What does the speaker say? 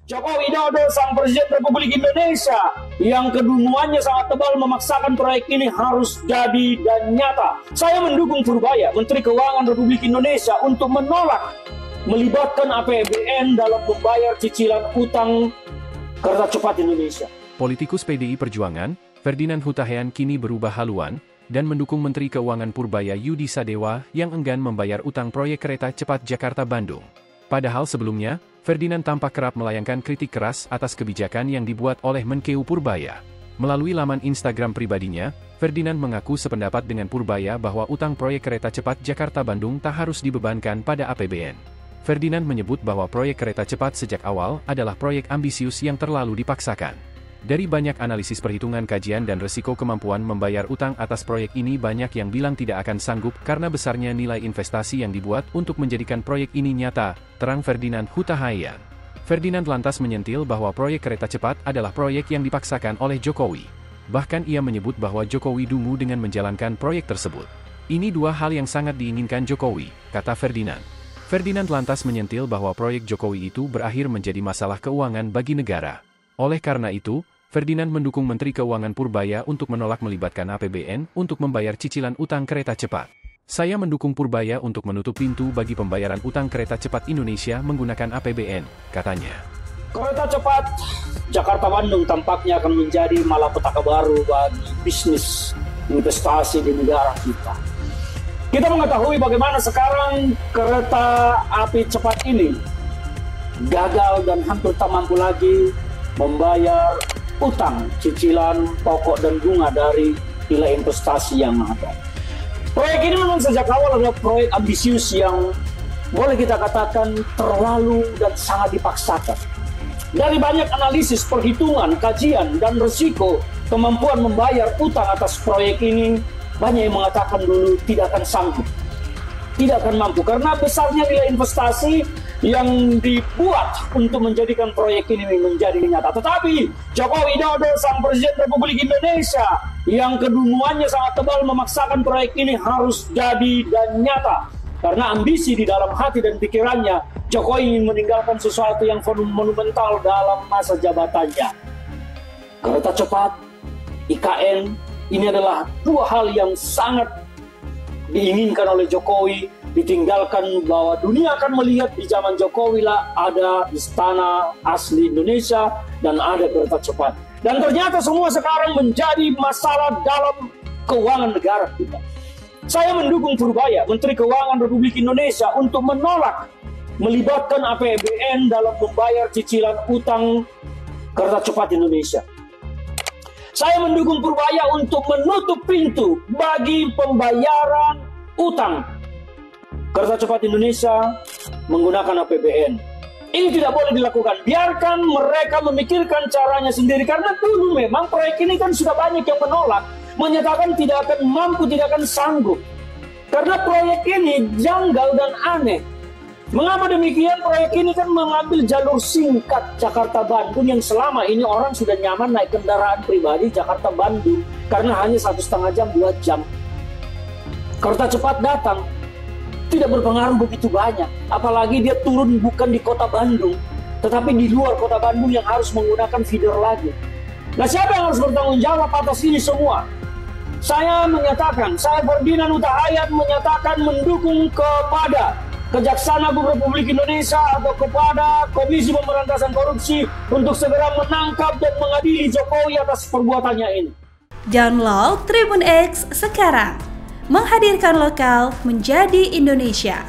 Joko Widodo, sang Presiden Republik Indonesia, yang kedunguannya sangat tebal memaksakan proyek ini harus jadi dan nyata. Saya mendukung Purbaya, Menteri Keuangan Republik Indonesia, untuk menolak melibatkan APBN dalam membayar cicilan utang Kereta Cepat Indonesia. Politikus PDI Perjuangan, Ferdinand Hutahian kini berubah haluan dan mendukung Menteri Keuangan Purbaya Yudi Sadewa yang enggan membayar utang proyek kereta cepat Jakarta-Bandung. Padahal sebelumnya, Ferdinand tampak kerap melayangkan kritik keras atas kebijakan yang dibuat oleh Menkeu Purbaya. Melalui laman Instagram pribadinya, Ferdinand mengaku sependapat dengan Purbaya bahwa utang proyek kereta cepat Jakarta-Bandung tak harus dibebankan pada APBN. Ferdinand menyebut bahwa proyek kereta cepat sejak awal adalah proyek ambisius yang terlalu dipaksakan. Dari banyak analisis perhitungan kajian dan resiko kemampuan membayar utang atas proyek ini, banyak yang bilang tidak akan sanggup karena besarnya nilai investasi yang dibuat untuk menjadikan proyek ini nyata, terang Ferdinand Hutahian. Ferdinand lantas menyentil bahwa proyek kereta cepat adalah proyek yang dipaksakan oleh Jokowi. Bahkan ia menyebut bahwa Jokowi dungu dengan menjalankan proyek tersebut. Ini dua hal yang sangat diinginkan Jokowi, kata Ferdinand. Ferdinand lantas menyentil bahwa proyek Jokowi itu berakhir menjadi masalah keuangan bagi negara. Oleh karena itu, Ferdinand mendukung Menteri Keuangan Purbaya untuk menolak melibatkan APBN untuk membayar cicilan utang kereta cepat. Saya mendukung Purbaya untuk menutup pintu bagi pembayaran utang kereta cepat Indonesia menggunakan APBN, katanya. Kereta cepat Jakarta-Bandung tampaknya akan menjadi malapetaka baru bagi bisnis investasi di negara kita. Kita mengetahui bagaimana sekarang kereta api cepat ini gagal dan hampir tak mampu lagi membayar utang, cicilan, pokok dan bunga dari nilai investasi yang ada. Proyek ini memang sejak awal adalah proyek ambisius yang boleh kita katakan terlalu dan sangat dipaksakan. Dari banyak analisis, perhitungan, kajian, dan risiko kemampuan membayar utang atas proyek ini, banyak yang mengatakan dulu tidak akan sanggup, tidak akan mampu karena besarnya nilai investasi yang dibuat untuk menjadikan proyek ini menjadi nyata. Tetapi Joko Widodo, sang Presiden Republik Indonesia, yang kedunguannya sangat tebal memaksakan proyek ini harus jadi dan nyata. Karena ambisi di dalam hati dan pikirannya, Jokowi ingin meninggalkan sesuatu yang monumental dalam masa jabatannya. Kereta cepat, IKN, ini adalah dua hal yang sangat diinginkan oleh Jokowi, ditinggalkan bahwa dunia akan melihat di zaman Jokowi lah ada istana asli Indonesia dan ada kereta cepat. Dan ternyata semua sekarang menjadi masalah dalam keuangan negara kita. Saya mendukung Purbaya, Menteri Keuangan Republik Indonesia, untuk menolak melibatkan APBN dalam membayar cicilan utang kereta cepat Indonesia. Saya mendukung Purbaya untuk menutup pintu bagi pembayaran utang Kereta Cepat Indonesia menggunakan APBN. Ini tidak boleh dilakukan. Biarkan mereka memikirkan caranya sendiri. Karena dulu memang proyek ini kan sudah banyak yang menolak, menyatakan tidak akan mampu, tidak akan sanggup. Karena proyek ini janggal dan aneh. Mengapa demikian? Proyek ini kan mengambil jalur singkat Jakarta-Bandung yang selama ini orang sudah nyaman naik kendaraan pribadi Jakarta-Bandung karena hanya 1,5 jam, 2 jam. Kereta cepat datang, tidak berpengaruh begitu banyak. Apalagi dia turun bukan di kota Bandung, tetapi di luar kota Bandung yang harus menggunakan feeder lagi. Nah, siapa yang harus bertanggung jawab atas ini semua? Saya menyatakan, saya Ferdinand Hutahian menyatakan mendukung kepada Kejaksaan Agung Republik Indonesia atau kepada Komisi Pemberantasan Korupsi untuk segera menangkap dan mengadili Jokowi atas perbuatannya ini. Download Tribun X sekarang, menghadirkan lokal menjadi Indonesia.